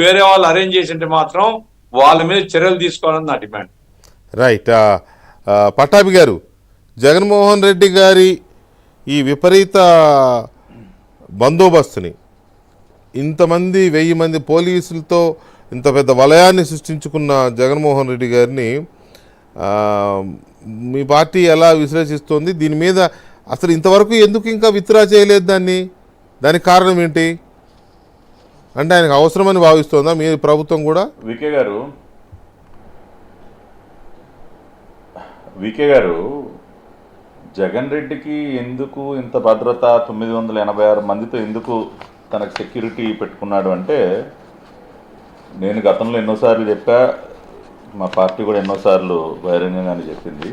వేరే వాళ్ళు అరేంజ్ చేసింటే మాత్రం వాళ్ళ మీద చర్యలు తీసుకోవాలని నా డిమాండ్. రైట్. పట్టాభి గారు, జగన్మోహన్ రెడ్డి గారి ఈ విపరీత బందోబస్తుని, ఇంతమంది 1000 మంది పోలీసులతో ఇంత పెద్ద వలయాన్ని సృష్టించుకున్న జగన్మోహన్ రెడ్డి గారిని మీ పార్టీ ఎలా విశ్లేషిస్తోంది? దీని మీద అసలు ఇంతవరకు ఎందుకు ఇంకా విత్డ్రా చేయలేదు దానికి కారణం ఏంటి? అంటే ఆయనకు అవసరమని భావిస్తోందా మీ ప్రభుత్వం కూడా? వికే గారు జగన్ రెడ్డికి ఎందుకు ఇంత భద్రత 986 మందితో ఎందుకు తనకు సెక్యూరిటీ పెట్టుకున్నాడు అంటే, నేను గతంలో ఎన్నోసార్లు చెప్పా, మా పార్టీ కూడా ఎన్నోసార్లు బహిరంగంగానే చెప్పింది,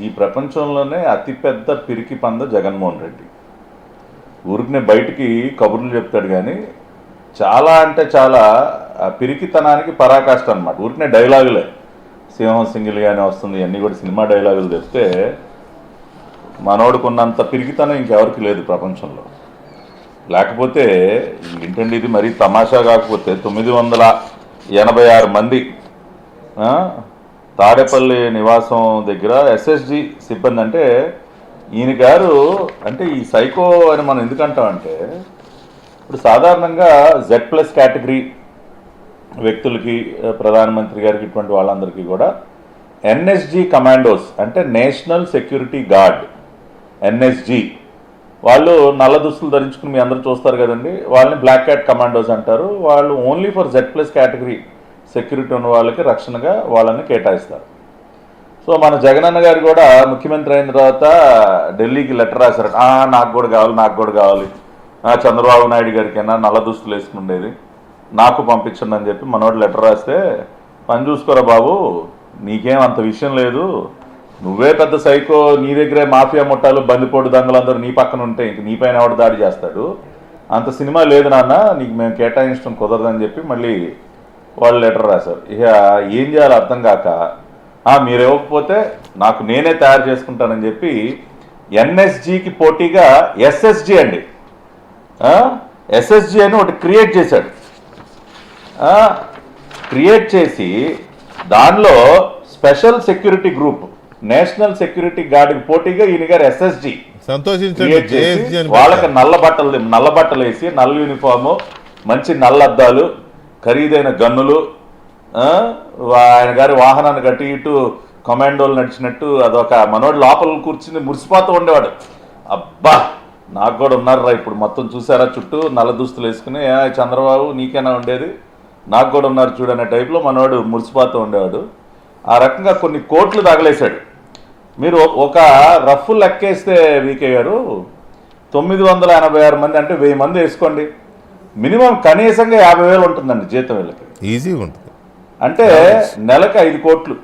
ఈ ప్రపంచంలోనే అతిపెద్ద పిరికి పంద జగన్మోహన్ రెడ్డి. ఊరికినే బయటికి కబుర్లు చెప్తాడు కానీ చాలా అంటే చాలా పిరికితనానికి పరాకాష్ట అనమాట. ఊరికినే డైలాగులే, సింహం సింగిల్గానే వస్తుంది, అన్నీ కూడా సినిమా డైలాగులు చెప్తే మనోడుకున్నంత పిరికితనం ఇంకెవరికి లేదు ప్రపంచంలో. లేకపోతే ఏంటండి ఇది మరీ తమాషా కాకపోతే 986 మంది తాడేపల్లి నివాసం దగ్గర ఎస్ఎస్జి సిబ్బంది అంటే ఈయన గారు అంటే ఈ సైకో అని మనం ఎందుకంటామంటే, ఇప్పుడు సాధారణంగా Z+ కేటగిరీ వ్యక్తులకి, ప్రధానమంత్రి గారికి, ఇటువంటి వాళ్ళందరికీ కూడా ఎన్ఎస్జి కమాండోస్ అంటే నేషనల్ సెక్యూరిటీ గార్డ్, ఎన్ఎస్జి వాళ్ళు నల్ల దుస్తులు ధరించుకుని మీ అందరూ చూస్తారు కదండి, వాళ్ళని బ్లాక్ క్యాట్ కమాండోస్ అంటారు. వాళ్ళు only for Z+ category security ఉన్న వాళ్ళకి రక్షణగా వాళ్ళని కేటాయిస్తారు. సో మన జగనన్న గారు కూడా ముఖ్యమంత్రి అయిన తర్వాత ఢిల్లీకి లెటర్ రాశారు, నాకు కూడా కావాలి, చంద్రబాబు నాయుడు గారికైనా నల్ల దుస్తులు వేసుకుని ఉండేది, నాకు పంపించండి అని చెప్పి మనోడు లెటర్ రాస్తే, పని చూసుకోరా బాబు, నీకేం అంత విషయం లేదు, నువ్వే పెద్ద సైకో, నీ దగ్గరే మాఫియా ముఠాలు, బందిపోటు దంగలందరూ నీ పక్కన ఉంటే ఇంక నీ పైన ఎవడు దాడి చేస్తాడు, అంత సినిమా లేదు నాన్న, నీకు మేము కేటాయించడం కుదరదని చెప్పి మళ్ళీ వాళ్ళు లెటర్ రాశారు. ఇక ఏం చేయాలో అర్థం కాక, మీరు ఇవ్వకపోతే నాకు నేనే తయారు చేసుకుంటానని చెప్పి ఎన్ఎస్జికి పోటీగా ఎస్ఎస్జి అండి, ఎస్ఎస్జి అని ఒకటి క్రియేట్ చేశాడు. క్రియేట్ చేసి దానిలో special security group, national security గార్డుకి పోటీగా ఈయన గారు ఎస్ఎస్జి వాళ్ళకి నల్ల బట్టలు వేసి, నల్ల యూనిఫాము, మంచి నల్ల అద్దాలు, ఖరీదైన గన్నులు, ఆయన గారి వాహనాన్ని కట్టి ఇటు కమాండోలు నడిచినట్టు అదొక మనోడు లోపల కూర్చుని మురిసిపోతూ ఉండేవాడు. అబ్బా నాకు కూడా ఉన్నారా ఇప్పుడు మొత్తం చూసారా, చుట్టూ నల్ల దుస్తులు వేసుకుని, చంద్రబాబు నీకైనా ఉండేది, నాకు కూడా ఉన్నారు చూడనే టైప్లో మనవాడు మురిసిపోతూ ఉండేవాడు. ఆ రకంగా కొన్ని కోట్లు తగలేశాడు. మీరు ఒక రఫ్ లెక్కేస్తే వికే గారు 986 మంది అంటే 1000 మంది వేసుకోండి, మినిమం కనీసంగా 50,000 ఉంటుందండి జీతం వీళ్ళకి, ఈజీగా ఉంటుంది. అంటే నెలకు 5 కోట్లు.